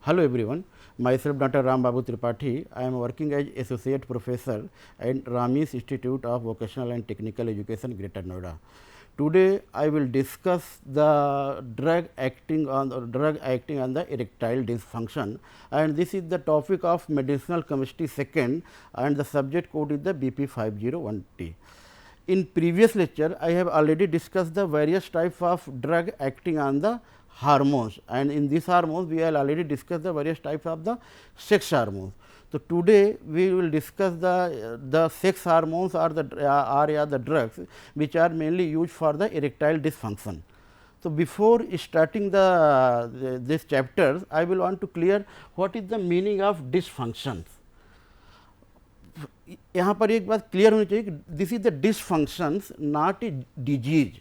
Hello everyone, myself Dr. Ram Babu Tripathi. I am working as Associate Professor at Ramis Institute of Vocational and Technical Education, Greater Noida. Today I will discuss the drug acting on the erectile dysfunction, and this is the topic of medicinal chemistry second, and the subject code is the BP501T. In previous lecture, I have already discussed the various types of drug acting on the hormones, and in these hormones we have already discussed the various types of the sex hormones. So, today we will discuss the sex hormones or the drugs which are mainly used for the erectile dysfunction. So, before starting this chapters, I will want to clear what is the meaning of dysfunctions. यहाँ पर एक बात clear होनी चाहिए कि this is the dysfunctions not a disease.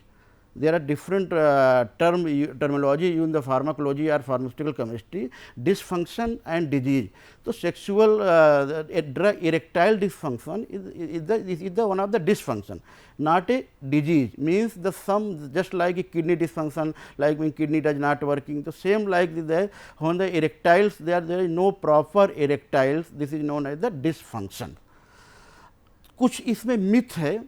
There are different terminology use in the pharmacology और pharmaceutical chemistry, dysfunction and disease. तो sexual erectile dysfunction is the one of the dysfunction, not a disease. Means the some just like a kidney dysfunction, like when kidney does not working, the same like the on the erectiles there is no proper erectiles, this is known as the dysfunction. कुछ इसमें myth है.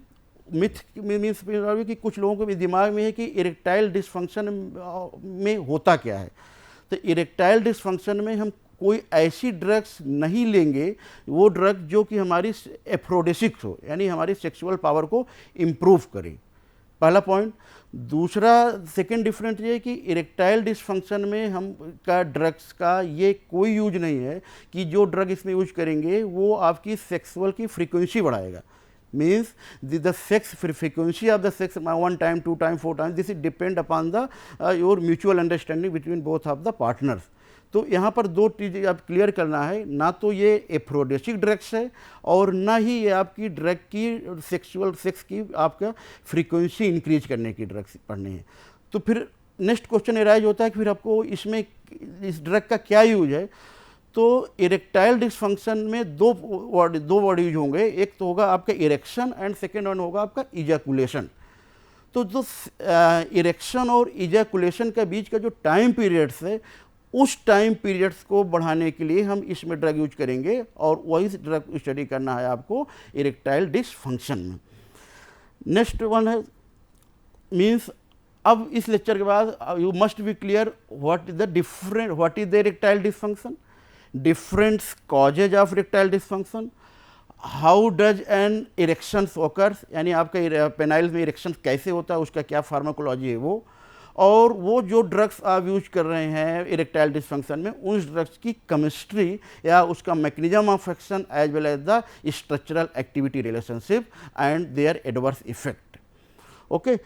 Myth means कि कुछ लोगों के दिमाग में है कि इरेक्टाइल डिसफंक्शन में होता क्या है. तो इरेक्टाइल डिसफंक्शन में हम कोई ऐसी ड्रग्स नहीं लेंगे, वो ड्रग जो कि हमारी एफ्रोडिसिक्स हो, यानी हमारी सेक्सुअल पावर को इम्प्रूव करे. पहला पॉइंट. दूसरा सेकेंड डिफरेंस ये है कि इरेक्टाइल डिसफंक्शन में हम का ड्रग्स का ये कोई यूज नहीं है कि जो ड्रग इसमें यूज करेंगे वो आपकी सेक्सुअल की फ्रीक्वेंसी बढ़ाएगा. Means the sex frequency of the sex 1 time 2 time 4 time, this is depend upon the your mutual understanding between both of the partners. तो यहाँ पर दो चीज़ें आप क्लियर करना है, ना तो ये एफ्रोडिसिक ड्रग्स है और ना ही ये आपकी ड्रग की सेक्सुअल सेक्स की आपका फ्रीक्वेंसी इंक्रीज करने की ड्रग्स पढ़नी है. तो फिर नेक्स्ट क्वेश्चन एराइज होता है कि फिर आपको इसमें इस ड्रग का क्या यूज है. तो इरेक्टाइल डिसफंक्शन में दो वर्ड यूज होंगे. एक तो होगा आपका इरेक्शन एंड सेकेंड वन होगा आपका इजैकुलेशन. तो जो इरेक्शन और इजैकुलेशन के बीच का जो टाइम पीरियड्स है, उस टाइम पीरियड्स को बढ़ाने के लिए हम इसमें ड्रग यूज करेंगे और वही ड्रग स्टडी करना है आपको इरेक्टाइल डिसफंक्शन में. नेक्स्ट वन है मीन्स अब इस लेक्चर के बाद you must be clear what is the erectile dysfunction, different causes of erectile dysfunction, how does N erections occurs, यानी आपका पेनाइल में इरेक्शन कैसे होता है, उसका क्या फार्माकोलॉजी है वो, और वो जो ड्रग्स आप यूज कर रहे हैं इरेक्टाइल डिसफंक्शन में, उस ड्रग्स की केमिस्ट्री या उसका mechanism of action as well as the structural activity relationship and their adverse effect. Okay.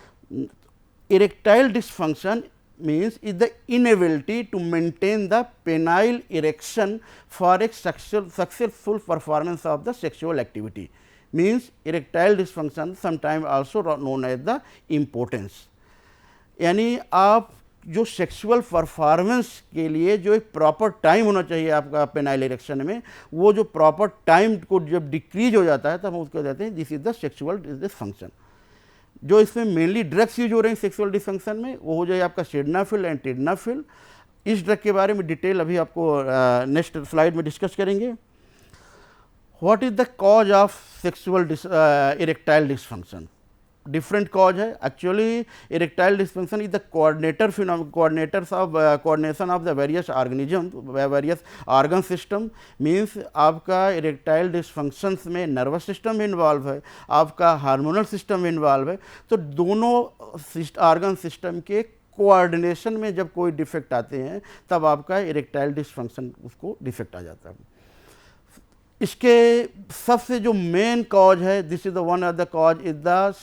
Erectile dysfunction means is the inability to maintain the penile erection for a successful performance of the sexual activity. Means erectile dysfunction sometimes also known as the impotence. यानी आप जो sexual performance के लिए जो एक proper time होना चाहिए आपका पेनाइल इरेक्शन में, वो जो प्रॉपर टाइम को जब डिक्रीज हो जाता है तब हम उसको कहते हैं this is the sexual dysfunction. जो इसमें मेनली ड्रग्स यूज हो रहे हैं सेक्सुअल डिसफंक्शन में, वो हो जाए आपका सिल्डेनाफिल एंड टेडनाफिल. इस ड्रग के बारे में डिटेल अभी आपको नेक्स्ट स्लाइड में डिस्कस करेंगे. What is the cause of sexual erectile dysfunction. Different cause है. Actually erectile dysfunction is the coordination of the various organism, various organ system. Means आपका इरेक्टाइल डिसफंक्शंस में नर्वस सिस्टम इन्वॉल्व है, आपका hormonal system involve है. तो दोनों organ system के coordination में जब कोई डिफेक्ट आते हैं तब आपका इरेक्टाइल डिसफंक्शन उसको डिफेक्ट आ जाता है. इसके सबसे जो मेन कॉज है, this is the one of the cause is the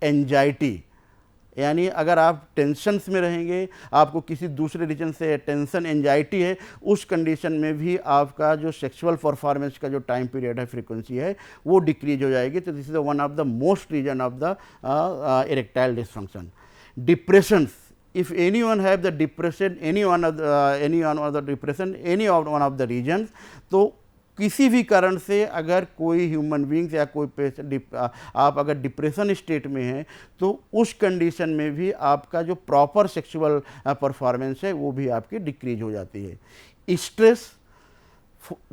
anxiety. यानी अगर आप टेंशन्स में रहेंगे, आपको किसी दूसरे रीजन से टेंशन एंजाइटी है, उस कंडीशन में भी आपका जो सेक्सुअल परफॉर्मेंस का जो टाइम पीरियड है, फ्रीक्वेंसी है, वो डिक्रीज हो जाएगी. तो this is one of the most reason of the erectile dysfunction. Depressions, if anyone have the depression, any one of the depression, any of one of the regions, तो किसी भी कारण से अगर कोई ह्यूमन बींग्स या कोई पेशेंट आप अगर डिप्रेशन स्टेट में हैं तो उस कंडीशन में भी आपका जो प्रॉपर सेक्सुअल परफॉर्मेंस है वो भी आपकी डिक्रीज हो जाती है। Stress,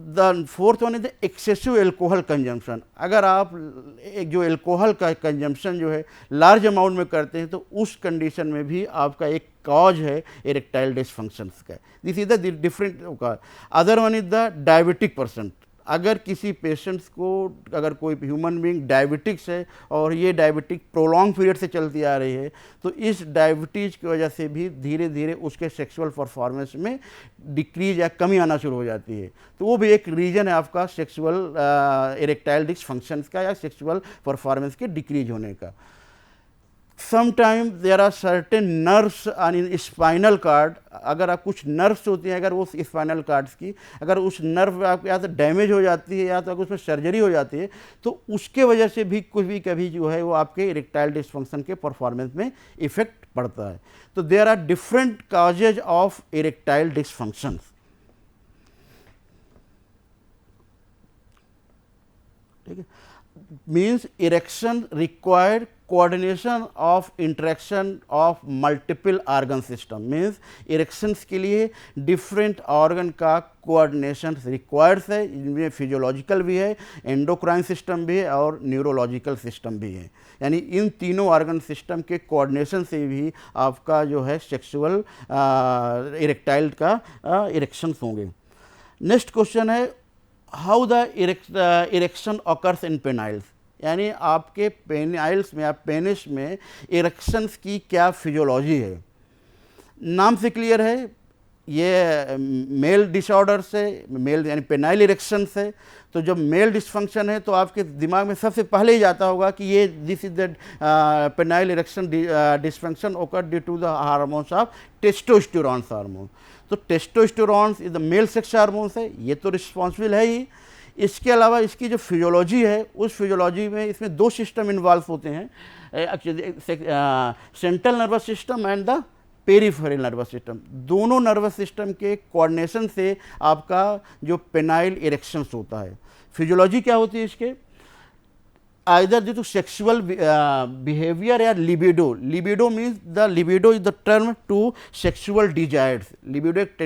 the fourth one is the excessive alcohol consumption. अगर आप एक जो एल्कोहल का कंजम्पशन जो है लार्ज अमाउंट में करते हैं तो उस कंडीशन में भी आपका एक कॉज है इरेक्टाइल डिसफंक्शंस का। This is the different cause. Other one is the diabetic person. अगर किसी पेशेंट्स को अगर कोई ह्यूमन बीइंग डायबिटिक्स है और ये डायबिटिक प्रोलॉन्ग पीरियड से चलती आ रही है तो इस डायबिटीज़ की वजह से भी धीरे धीरे उसके सेक्सुअल परफॉर्मेंस में डिक्रीज या कमी आना शुरू हो जाती है। तो वो भी एक रीज़न है आपका सेक्सुअल इरेक्टाइल डिसफंक्शंस का या सेक्सुअल परफॉर्मेंस के डिक्रीज होने का। Sometime there are certain nerves in spinal cord. अगर आप कुछ नर्व्स होती हैं, अगर वो स्पाइनल कार्ड्स की अगर उस नर्व आप या तो डैमेज हो जाती है या तो अगर उसमें सर्जरी हो जाती है तो उसके वजह से भी कुछ भी कभी जो है वो आपके इरेक्टाइल डिसफंक्शन के परफॉर्मेंस में इफेक्ट पड़ता है। तो there are different causes of erectile dysfunctions. ठीक है, means erection required coordination of interaction of multiple organ system. Means erections के लिए डिफरेंट ऑर्गन का कोऑर्डिनेशन रिक्वायर्स है। इनमें फिजियोलॉजिकल भी है, एंडोक्राइन सिस्टम भी है और न्यूरोलॉजिकल सिस्टम भी है। यानी इन तीनों ऑर्गन सिस्टम के कोऑर्डिनेशन से भी आपका जो है सेक्सुअल इरेक्टाइल का इरेक्शंस होंगे। नेक्स्ट क्वेश्चन है how the erection occurs in peniles. यानी आपके पेनाइल्स में या पेनिस में इरेक्शंस की क्या फिजियोलॉजी है। नाम से क्लियर है ये मेल डिसऑर्डर से, मेल यानी पेनाइल इरेक्शंस है। तो जब मेल डिसफंक्शन है तो आपके दिमाग में सबसे पहले ही जाता होगा कि ये this is the penile erection dysfunction occur due to the hormones of testosterones hormone. तो testosterones is the male sex hormones है, ये तो रिस्पॉन्सिबल है ही। इसके अलावा इसकी जो फिजियोलॉजी है उस फिजियोलॉजी में इसमें दो सिस्टम इन्वॉल्व होते हैं, central nervous system and the peripheral nervous system. दोनों नर्वस सिस्टम के कोऑर्डिनेशन से आपका जो पेनाइल इरेक्शंस होता है। फिजियोलॉजी क्या होती है इसके, either due to sexual behaviour या libido. Libido means the libido is the term to sexual desires. Libido एक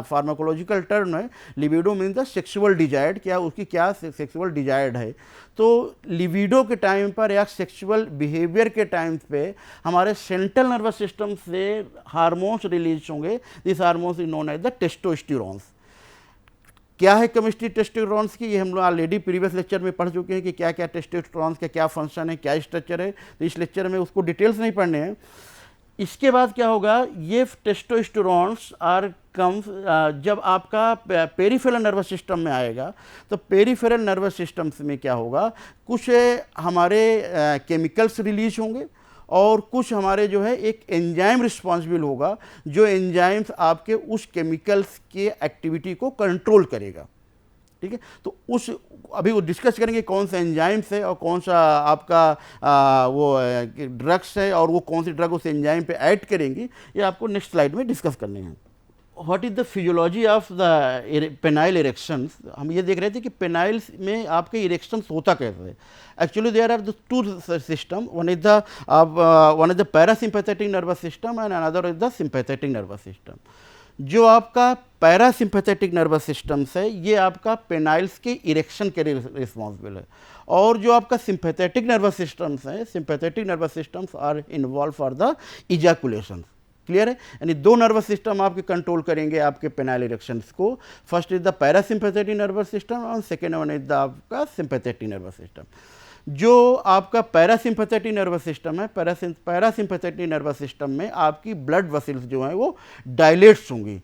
फार्माकोलॉजिकल टर्म है। Libido means the sexual desired, क्या उसकी क्या सेक्सुअल डिजायर्ड है। तो लिबिडो के टाइम पर या सेक्सुअल बिहेवियर के टाइम पे हमारे सेंट्रल नर्वस सिस्टम से हार्मोन्स रिलीज होंगे। This hormones is known as the testosterones. क्या है केमिस्ट्री टेस्टोस्टेरोन्स की, ये हम लोग ऑलरेडी प्रीवियस लेक्चर में पढ़ चुके हैं कि क्या क्या टेस्टोस्टेरोन्स का क्या फंक्शन है, क्या स्ट्रक्चर है। तो इस लेक्चर में उसको डिटेल्स नहीं पढ़ने हैं। इसके बाद क्या होगा, ये टेस्टोस्टेरोन्स आर कम जब आपका पेरिफेरल नर्वस सिस्टम में आएगा तो पेरिफेरल नर्वस सिस्टम्स में क्या होगा, कुछ हमारे केमिकल्स रिलीज होंगे और कुछ हमारे जो है एक एंजाइम रिस्पॉन्सिबल होगा जो एंजाइम्स आपके उस केमिकल्स के एक्टिविटी को कंट्रोल करेगा। ठीक है, तो उस अभी वो डिस्कस करेंगे कौन सा एंजाइम्स है और कौन सा आपका वो ड्रग्स है और वो कौन सी ड्रग उस एंजाइम पे ऐड करेंगी, ये आपको नेक्स्ट स्लाइड में डिस्कस करने हैं। What is the physiology of the penile erections. हम ये देख रहे थे कि पेनाइल्स में आपके इरेक्शंस होता कैसे है। Actually there are the two system, one is the parasympathetic nervous system and another is the sympathetic nervous system. जो आपका पैरासिम्पैथेटिक नर्वस सिस्टम्स है ये आपका पेनाइल्स के इरेक्शन के लिए रिस्पॉन्सिबल है, और जो आपका सिंपैथेटिक नर्वस सिस्टम्स है, sympathetic nervous systems are involve for the ejaculation. Clear है, यानी दो नर्वस सिस्टम आपके कंट्रोल करेंगे आपके पेनाइल इरेक्शंस को। First is the parasympathetic nervous system और सेकेंड वन इज द आपका सिंपैथेटिक नर्वस सिस्टम। जो आपका पैरासिम्पैथेटिक नर्वस सिस्टम है, पैरासिम्पैथेटिक नर्वस सिस्टम में आपकी ब्लड वेसल्स जो हैं वो डायलेट्स होंगी।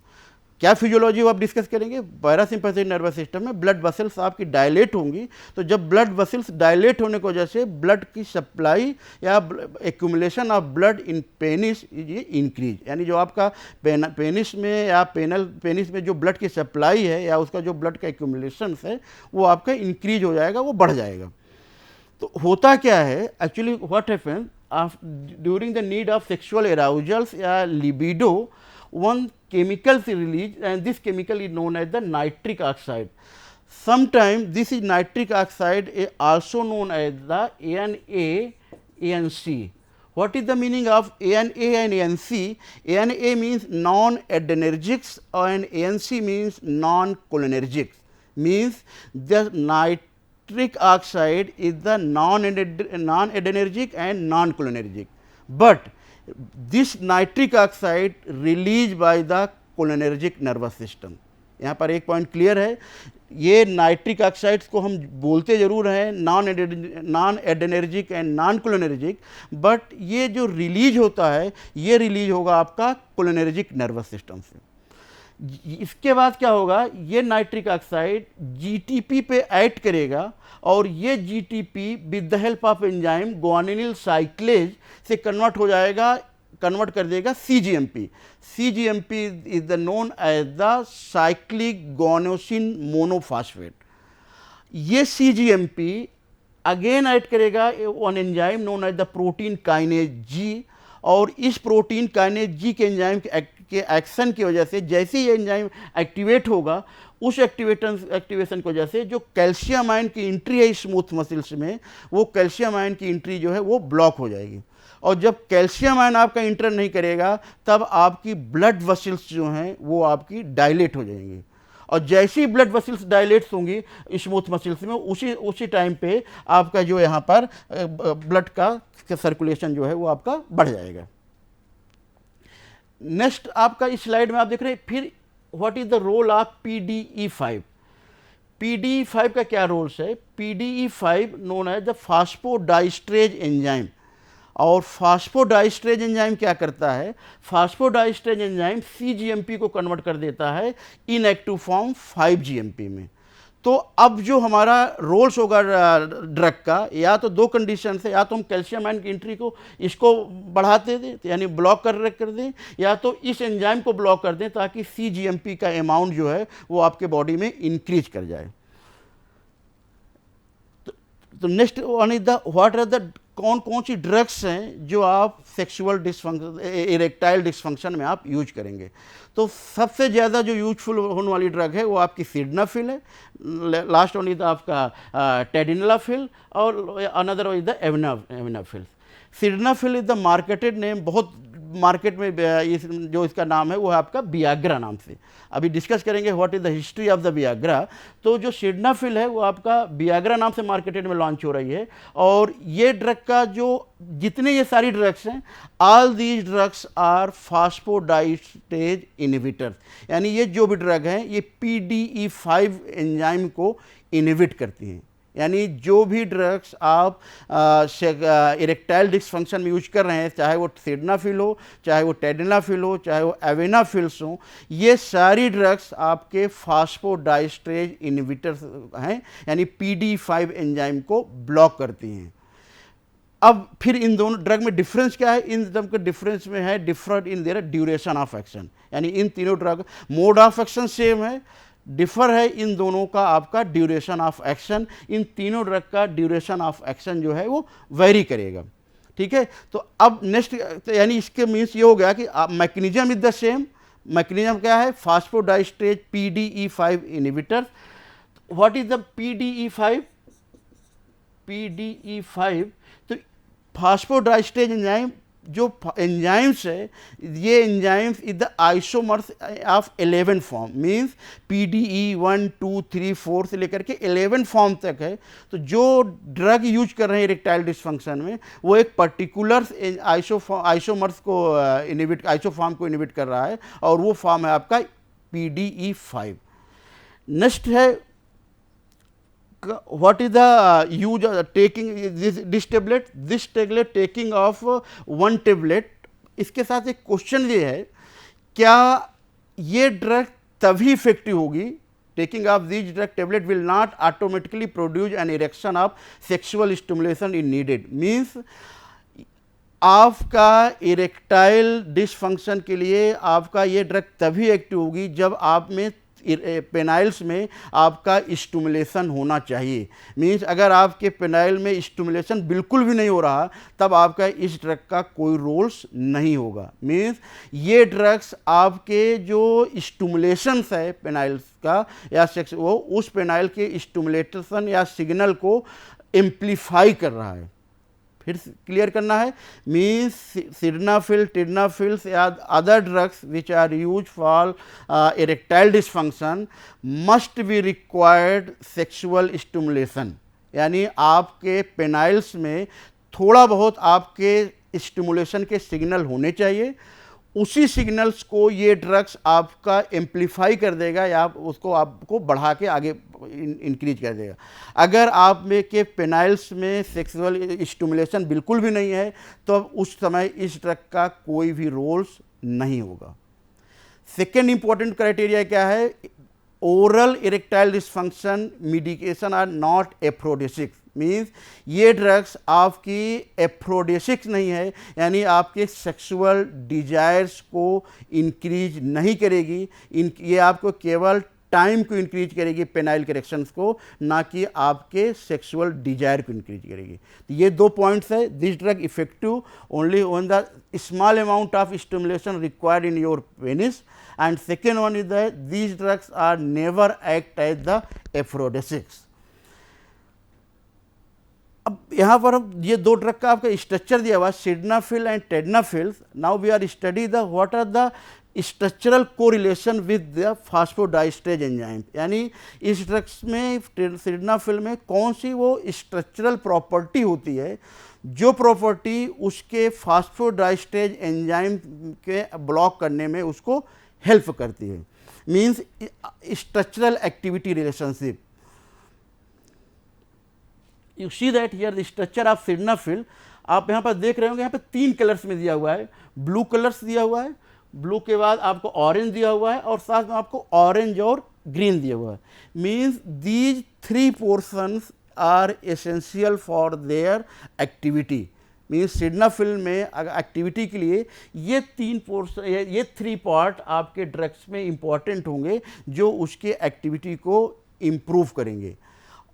क्या फिजियोलॉजी वो आप डिस्कस करेंगे, पैरासिम्पैथेटिक नर्वस सिस्टम में ब्लड वेसल्स आपकी डायलेट होंगी। तो जब ब्लड वेसल्स डायलेट होने की वजह से ब्लड की सप्लाई या accumulation of blood in penis ये इंक्रीज, यानी जो आपका पेनिस में या पेनिस में जो ब्लड की सप्लाई है या उसका जो ब्लड का एक्यूमुलेशन है वो आपका इंक्रीज हो जाएगा, वो बढ़ जाएगा। तो होता क्या है actually, what happen during the need of sexual arousals या libido, one chemical is released and this chemical is known as the nitric oxide. Sometimes this is nitric oxide, also known as the ANA-ANC. What is the meaning of ANA and ANC? ANA means non-adrenergics and ANC means non-cholinergics. Means the nitric oxide is the non-adrenergic and non-cholinergic. But this nitric oxide released by the cholinergic nervous system. यहाँ पर एक point clear है, ये nitric oxides को हम बोलते ज़रूर हैं non adrenergic and non cholinergic, but ये जो रिलीज होता है ये रिलीज होगा आपका कोलिनर्जिक नर्वस सिस्टम से। इसके बाद क्या होगा, ये नाइट्रिक ऑक्साइड जीटीपी पे ऐड करेगा और ये GTP with the help of enzyme guanyl cyclase से कन्वर्ट कर देगा cGMP. CGMP is the known as the cyclic guanosine monophosphate. ये सीजीएमपी अगेन ऐड करेगा one enzyme known as the protein kinase G, और इस प्रोटीन काइनेज जी के enzyme के action की वजह से जैसे ही एंजाइम एक्टिवेट होगा, उस एक्टिवेशन की वजह से जो कैल्शियम आयन की एंट्री है स्मूथ मसल्स में, वो कैल्शियम आयन की एंट्री जो है वो ब्लॉक हो जाएगी। और जब कैल्शियम आयन आपका इंटर नहीं करेगा तब आपकी ब्लड वेसल्स जो हैं वो आपकी डायलेट हो जाएंगी, और जैसे ही ब्लड वेसल्स डायलेट्स होंगी स्मूथ मसल्स में, उसी टाइम पे आपका जो यहाँ पर ब्लड का सर्कुलेशन जो है वो आपका बढ़ जाएगा। नेक्स्ट आपका इस स्लाइड में आप देख रहे हैं फिर what is the role of PDE5। PDE5 का क्या रोल्स है? PDE5 known as the phosphodiesterase enzyme. और फास्फोडाइस्ट्रेज एंजाइम क्या करता है? फास्फोडाइस्ट्रेज एंजाइम CGMP को कन्वर्ट कर देता है इनएक्टिव फॉर्म 5GMP में। तो अब जो हमारा रोल्स होगा ड्रग का, या तो दो कंडीशन है, या तो हम कैल्शियम आयन की एंट्री को इसको बढ़ाते दें यानी ब्लॉक कर दें, या तो इस एंजाइम को ब्लॉक कर दें ताकि CGMP का अमाउंट जो है वो आपके बॉडी में इंक्रीज कर जाए। तो next one is the what are the कौन कौन सी ड्रग्स हैं जो आप सेक्सुअल डिसफंक्शन इरेक्टाइल डिसफंक्शन में आप यूज करेंगे। तो सबसे ज़्यादा जो यूजफुल होने वाली ड्रग है वो आपकी सिडनाफिल है, लास्ट वन इज आपका टेडिनलाफिल, और another is the avanafil. Sildenafil is the marketed name, बहुत मार्केट में जो इसका नाम है वो है आपका बियाग्रा नाम से। अभी डिस्कस करेंगे what is the history of the Viagra. तो जो सिडनाफिल है वो आपका बियाग्रा नाम से मार्केटेड में लॉन्च हो रही है, और ये ड्रग का जो जितने ये सारी ड्रग्स हैं, all these drugs are phosphodiesterase inhibitors, यानी ये जो भी ड्रग हैं ये PDE5 एंजाइम को इनहिबिट करती हैं। यानी जो भी ड्रग्स आप इरेक्टाइल डिसफंक्शन में यूज कर रहे हैं, चाहे वो सिडनाफिल हो, चाहे वो टेडिनलाफिल हो, चाहे वो एविनाफिल्स हो, ये सारी ड्रग्स आपके फास्फोडाइस्ट्रेज इनहिबिटर्स हैं, यानी PDE5 एंजाइम को ब्लॉक करती हैं। अब फिर इन दोनों ड्रग में डिफरेंस क्या है? इन सब के डिफरेंस में है different in their duration of action, यानी इन तीनों drug mode of action same है, डिफर है इन दोनों का आपका ड्यूरेशन ऑफ एक्शन। इन तीनों ड्रग का ड्यूरेशन ऑफ एक्शन जो है वो वेरी करेगा। ठीक है, तो अब नेक्स्ट यानी इसके मीन्स ये हो गया कि mechanism is the same. Mechanism क्या है? फास्फोडाइस्ट्रेज PDE5 inhibitor. What is the PDE5? PDE5 तो फास्फोडाइस्ट्रेज एंजाइम जो एंजाइम्स है, ये enzymes is the isomers of 11 form, means PDE 1, 2, 3, 4 से लेकर के 11 फॉर्म तक है। तो जो ड्रग यूज कर रहे हैं इरेक्टाइल डिसफंक्शन में, वो एक पर्टिकुलर आइसोमर्स को आइसोफॉर्म को इनहिबिट कर रहा है, और वो फॉर्म है आपका PDE5। नेक्स्ट है what is the use of taking this tablet? This tablet taking of one tablet। इसके साथ एक क्वेश्चन ये है, क्या ये ड्रग तभी इफेक्टिव होगी? Taking of this drug tablet will not automatically produce an erection of sexual stimulation in needed. Means आपका इरेक्टाइल डिसफंक्शन के लिए आपका ये ड्रग तभी एक्टिव होगी जब आप में पेनाइल्स में आपका स्टिमुलेशन होना चाहिए। मीन्स अगर आपके पेनाइल में स्टिमुलेशन बिल्कुल भी नहीं हो रहा तब आपका इस ड्रग का कोई रोल्स नहीं होगा। मीन्स ये ड्रग्स आपके जो स्टिमुलेशंस है पेनाइल्स का या सेक्स, वो उस पेनाइल के स्टिमुलेशन या सिग्नल को एम्प्लीफाई कर रहा है। फिर क्लियर करना है, मीन्स सिडनाफिल, टिडनाफिल्स या other drugs which are use for erectile dysfunction must be required sexual stimulation. यानी आपके पेनाइल्स में थोड़ा बहुत आपके स्टिमुलेशन के सिग्नल होने चाहिए, उसी सिग्नल्स को ये ड्रग्स आपका एम्प्लीफाई कर देगा या उसको आपको बढ़ा के आगे इंक्रीज कर देगा। अगर आप में के पेनाइल्स में सेक्सुअल स्टिमुलेशन बिल्कुल भी नहीं है तो उस समय इस ड्रग का कोई भी रोल्स नहीं होगा। सेकेंड इंपॉर्टेंट क्राइटेरिया क्या है, oral erectile dysfunction medication are not aphrodisiacs. Means ये ड्रग्स आपकी एफ्रोडिसिक्स नहीं है, यानी आपके सेक्सुअल डिजायर्स को इंक्रीज नहीं करेगी। ये आपको केवल टाइम को इंक्रीज करेगी पेनाइल करेक्शंस को, ना कि आपके सेक्सुअल डिजायर को इंक्रीज करेगी। तो ये दो पॉइंट्स है, this drug effective only on the small amount of stimulation required in your penis, and second one is that these drugs are never act as the aphrodisiacs। अब यहाँ पर ये दो ड्रग का आपका स्ट्रक्चर दिया हुआ sildenafil and tadalafils. Now we are study the what are the structural correlation with the phosphodiesterase enzyme. यानी इस ड्रग्स में सिडनाफिल में कौन सी वो स्ट्रक्चरल प्रॉपर्टी होती है जो प्रॉपर्टी उसके फास्फोडाइस्ट्रेज एंजाइम के ब्लॉक करने में उसको हेल्प करती है। Means structural activity relationship. You see that here the structure of sildenafil, आप यहाँ पर देख रहे होंगे, यहाँ पे 3 कलर्स में दिया हुआ है। ब्लू कलर्स दिया हुआ है, ब्लू के बाद आपको ऑरेंज दिया हुआ है और साथ में आपको ऑरेंज और ग्रीन दिया हुआ है। Means these 3 portions are essential for their activity. Means sildenafil में एक्टिविटी के लिए ये 3 पोर्शन, ये 3 पार्ट आपके ड्रग्स में इंपॉर्टेंट होंगे जो उसके एक्टिविटी को इम्प्रूव करेंगे।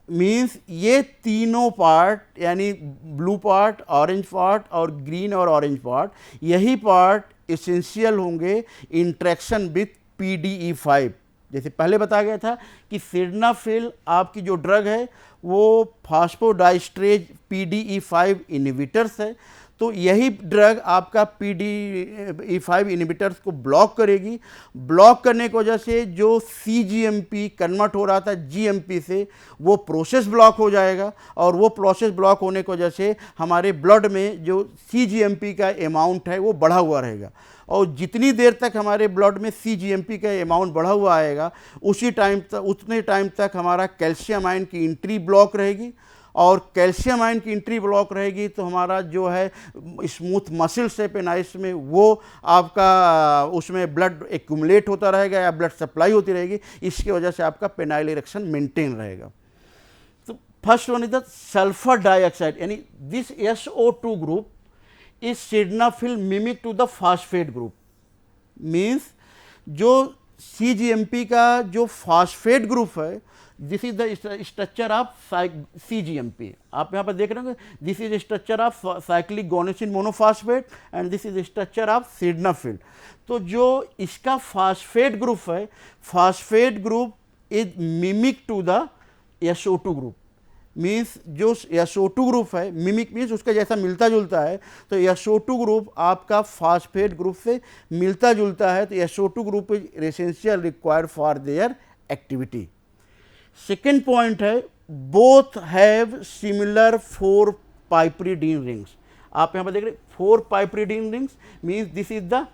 मीन्स ये तीनों पार्ट यानी ब्लू पार्ट, ऑरेंज पार्ट और ग्रीन और ऑरेंज पार्ट, यही पार्ट एसेंशियल होंगे इंट्रैक्शन विथ PDE5। जैसे पहले बताया गया था कि सिडनाफिल आपकी जो ड्रग है वो फास्फोडाइस्ट्रेज PDE5 इनहिबिटर्स है, तो यही ड्रग आपका PDE5 इनहिबिटर्स को ब्लॉक करेगी। ब्लॉक करने की वजह से जो CGMP कन्वर्ट हो रहा था GMP से, वो प्रोसेस ब्लॉक हो जाएगा और वो प्रोसेस ब्लॉक होने की वजह से हमारे ब्लड में जो CGMP का अमाउंट है वो बढ़ा हुआ रहेगा। और जितनी देर तक हमारे ब्लड में CGMP का अमाउंट बढ़ा हुआ आएगा उतने टाइम तक हमारा कैल्शियम आयन की एंट्री ब्लॉक रहेगी, और कैल्शियम आयन की एंट्री ब्लॉक रहेगी तो हमारा जो है स्मूथ मसल्स है पेनाइस में वो आपका उसमें ब्लड एक्यूमुलेट होता रहेगा या ब्लड सप्लाई होती रहेगी, इसकी वजह से आपका पेनाइल इरेक्शन मेंटेन रहेगा। तो first one is the sulphur dioxide, यानी this SO2 group is sildenafil mimic to the phosphate group. Means जो CGMP का जो फास्फेट ग्रुप है, this is the structure of CGMP। आप यहाँ पर देख रहे होंगे, this is structure of cyclic guanosine monophosphate and this is structure of sildenafil. तो जो इसका फास्फेट ग्रुप है, phosphate group is mimic to the SO2 group. Means जो SO2 ग्रुप है, मिमिक मीन्स उसका जैसा मिलता जुलता है, तो SO2 ग्रुप आपका फास्फेट ग्रुप से मिलता जुलता है, तो SO2 group is essential required for their activity. Second point है, both have similar 4 piperidine rings. आप यहाँ पर देख रहे 4 piperidine rings, means this is the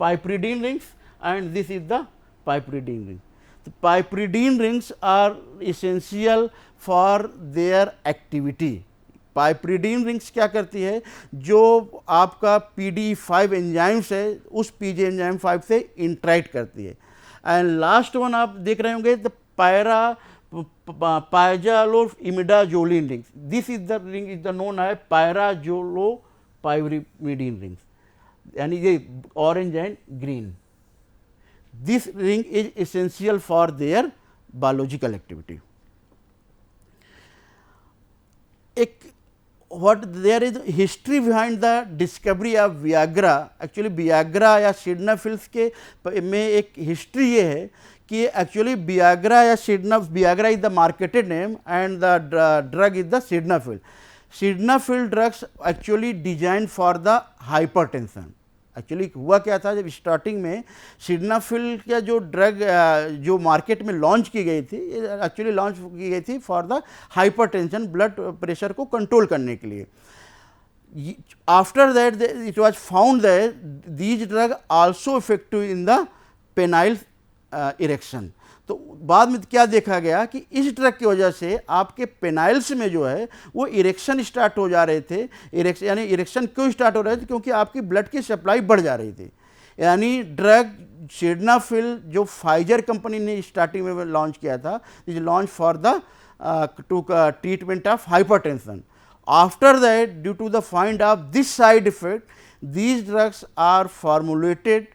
piperidine rings and this is the piperidine ring. तो piperidine rings are essential for their activity. Piperidine rings क्या करती है, जो आपका PDE5 एंजाइम्स है उस PG एंजाइम 5 से इंटरैक्ट करती है। एंड लास्ट वन आप देख रहे होंगे the pyrazoloimidazoline rings. This is the ring is the known है पायराजोलोपाइरिमिडीन रिंग्स, यानी ये orange and green. This ring is essential for their biological activity. What there is history behind the discovery of Viagra. Actually Viagra या सिडनाफिल्स के में एक history ये है कि एक्चुअली Viagra या Viagra is the marketed name and the drug is the Sildenafil. Sildenafil drugs actually designed for the hypertension. Actually हुआ क्या था, जब स्टार्टिंग में सिडनाफिल का जो ड्रग जो मार्केट में लॉन्च की गई थी, एक्चुअली लॉन्च की गई थी for the hypertension, blood pressure को कंट्रोल करने के लिए. After that it was found that these drug also effective in the penile erection. तो बाद में क्या देखा गया कि इस ड्रग की वजह से आपके पेनाइल्स में जो है वो इरेक्शन स्टार्ट हो जा रहे थे. इरेक्शन यानी इरेक्शन क्यों स्टार्ट हो रहे थे, क्योंकि आपकी ब्लड की सप्लाई बढ़ जा रही थी. यानी ड्रग सिडनाफिल जो फाइजर कंपनी ने स्टार्टिंग में लॉन्च किया था, is launch for the to treatment of hypertension. After that due to the find of this side effect, these drugs are formulated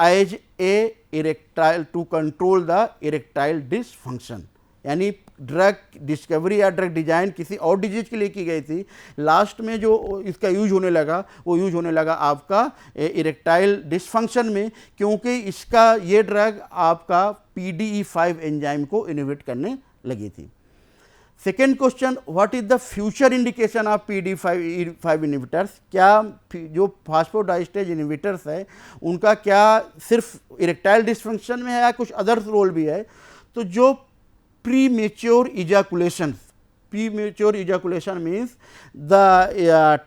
as a erectile to control the erectile dysfunction. यानी drug discovery या drug design किसी और disease के लिए की गई थी, last में जो इसका यूज होने लगा वो यूज होने लगा आपका इरेक्टाइल डिसफंक्शन में, क्योंकि इसका ये ड्रग आपका PDE5 एंजाइम को इनहिबिट करने लगी थी. Second question, what is the future indication of PDE5 inhibitors. क्या जो फास्फोडाइस्टेज इनहिबिटर्स है उनका क्या सिर्फ इरेक्टाइल डिसफंक्शन में है या कुछ अदर रोल भी है. तो जो premature ejaculation means the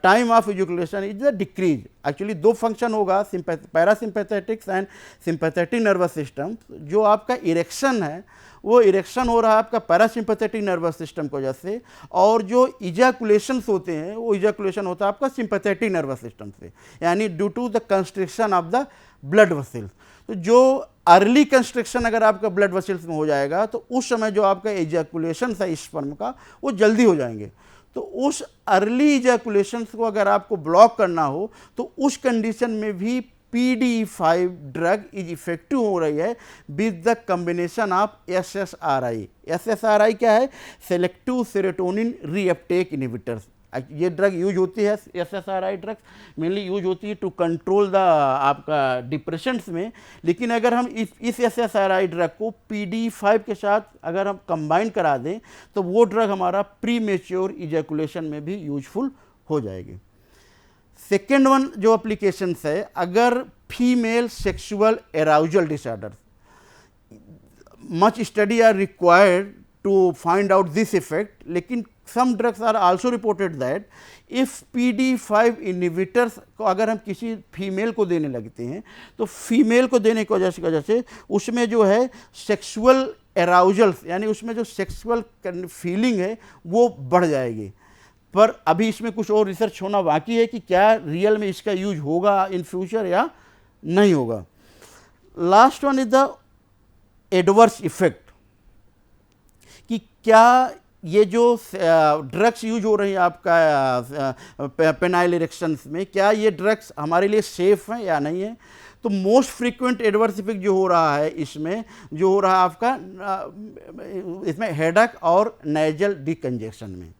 time of ejaculation is the decrease. Actually दो फंक्शन होगा, पैरासिम्पैथेटिक्स एंड सिंपैथेटिक नर्वस सिस्टम. जो आपका इरेक्शन है वो इरेक्शन हो रहा है आपका पैरासिम्पैथेटिक नर्वस सिस्टम की वजह से, और जो इजैकुलेशंस होते हैं वो इजैकुलेशन होता है आपका सिंपैथेटिक नर्वस सिस्टम से, यानी due to the constriction of the blood vessels. तो जो अर्ली कंस्ट्रक्शन अगर आपका ब्लड वेसल्स में हो जाएगा तो उस समय जो आपका इजैकुलेशन है स्पर्म का वो जल्दी हो जाएंगे. तो उस अर्ली इजैकुलेशंस को अगर आपको ब्लॉक करना हो तो उस कंडीशन में भी PDE5 ड्रग इज इफेक्टिव हो रही है with the combination of SSRI. SSRI क्या है, सेलेक्टिव सेरोटोनिन रीअपटेक इनहिबिटर्स. ये ड्रग यूज होती है, SSRI ड्रग्स मेनली यूज होती है टू कंट्रोल द आपका डिप्रेशंस में. लेकिन अगर हम इस SSRI ड्रग को PDE5 के साथ अगर हम कंबाइन करा दें तो वो ड्रग हमारा प्रीमेच्योर इजैकुलेशन में भी यूजफुल हो जाएगी. सेकेंड वन जो एप्लीकेशंस है, अगर female sexual arousal disorder, much study are required to find out this effect, लेकिन some drugs are also reported that if PDE5 inhibitors को अगर हम किसी फीमेल को देने लगते हैं तो फीमेल को देने की वजह से उसमें जो है सेक्सुअल एराउजल्स यानी उसमें जो सेक्सुअल फीलिंग है वो बढ़ जाएगी. पर अभी इसमें कुछ और रिसर्च होना बाकी है कि क्या रियल में इसका यूज होगा इन फ्यूचर या नहीं होगा. Last one is the adverse effect, कि क्या ये जो ड्रग्स यूज हो रही हैं आपका पेनाइल इरेक्शंस में, क्या ये ड्रग्स हमारे लिए सेफ हैं या नहीं है. तो मोस्ट फ्रीक्वेंट एडवर्स इफेक्ट जो हो रहा है इसमें जो हो रहा है आपका इसमें हेडेक और नेजल डिकंजेशन में.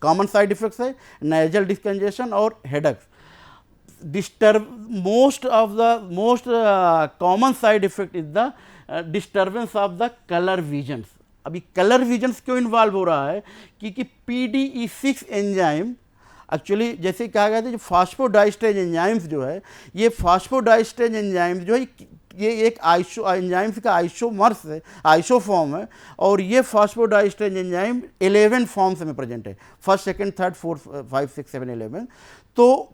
कॉमन साइड इफेक्ट्स है नेजल डिस्कंजेशन और headache. Most common side effect is the disturbance of the colour visions. अभी कलर विजन्स क्यों इन्वॉल्व हो रहा है, क्योंकि PDE6 एंजाइम एक्चुअली जैसे कहा गया था जो फास्फोडाइस्टेज एंजाइम्स जो है, ये फास्फोडाइस्टेज एंजाइम्स जो है ये एक एंजाइम्स का आइसोमर्स है, आइसोफॉर्म है, और ये फास्फोडाइस्टेज एंजाइम 11 फॉर्म्स में प्रेजेंट है, फर्स्ट सेकंड थर्ड फोर्थ 5 6 7 11. तो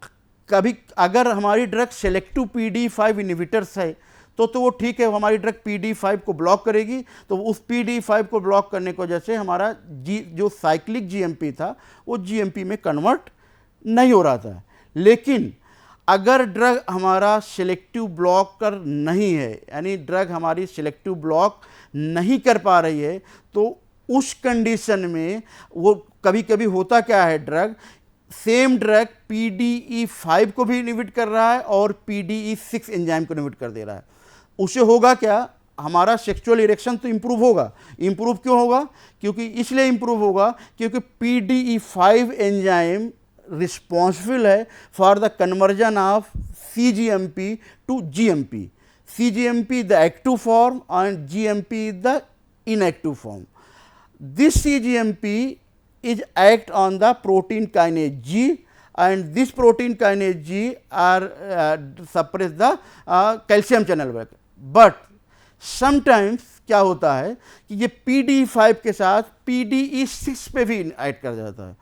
कभी अगर हमारी ड्रग सेलेक्टिव PDE5 इनहिबिटर्स है तो वो ठीक है, हमारी ड्रग PDE5 को ब्लॉक करेगी. तो उस PDE5 को ब्लॉक करने की वजह से हमारा जो साइक्लिक GMP था वो GMP में कन्वर्ट नहीं हो रहा था. लेकिन अगर ड्रग हमारा सिलेक्टिव ब्लॉकर नहीं है, यानी ड्रग हमारी सिलेक्टिव ब्लॉक नहीं कर पा रही है, तो उस कंडीशन में वो कभी कभी होता क्या है, ड्रग सेम ड्रग PDE5 को भी इनहिबिट कर रहा है और PDE6 एंजाइम को इनहिबिट कर दे रहा है. उससे होगा क्या, हमारा सेक्सुअल इरेक्शन तो इम्प्रूव होगा। इम्प्रूव क्यों होगा? क्योंकि इसलिए इम्प्रूव होगा क्योंकि PDE5 एंजाइम रिस्पॉन्सिबल है for the conversion of CGMP to GMP। CGMP the active form and GMP the inactive form. This CGMP is act on the protein kinase G, and this protein kinase G are suppress the calcium channel work. But sometimes क्या होता है कि ये PDE5 के साथ PDE6 पे भी add कर जाता है।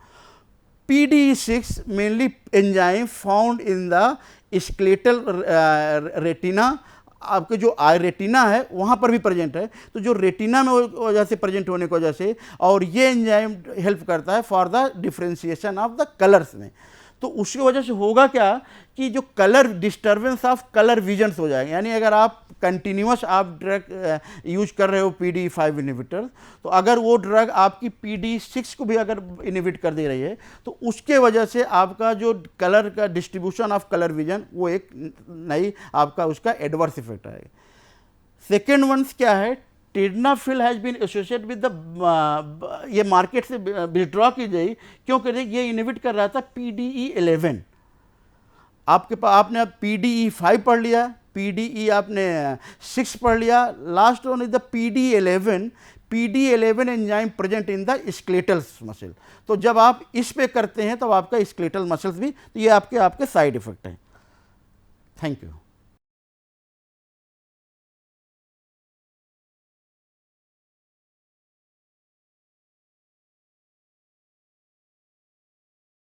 PDE6 mainly enzyme found in the skeletal retina, आपके जो आई रेटिना है वहाँ पर भी प्रेजेंट है। तो जो रेटिना में वजह से प्रेजेंट होने की वजह से, और ये एंजाइम हेल्प करता है for the differentiation of the colours में। तो उसकी वजह से होगा क्या कि जो colour disturbance of colour visions हो जाएंगे। यानी अगर आप कंटिन्यूस आप ड्रग यूज कर रहे हो PDE5 इनहिबिटर, तो अगर वो ड्रग आपकी PDE6 को भी अगर इनहिबिट कर दे रही है तो उसके वजह से आपका जो कलर का डिस्ट्रीब्यूशन ऑफ कलर विजन वो एक नई आपका उसका एडवर्स इफेक्ट आएगा। सेकेंड वंस क्या है, tadalafil has been associate with the, ये मार्केट से विड्रॉ की गई क्योंकि ये इनहिबिट कर रहा था PDE11। आपके पास आपने अब PDE5 पढ़ लिया, PDE आपने 6 पढ़ लिया, last one is the PDE11। PDE11 enzyme present in the skeletal muscle. तो जब आप इस पे करते हैं तब आपका स्केलेटल मसल्स भी, तो ये आपके साइड इफेक्ट हैं। Thank you.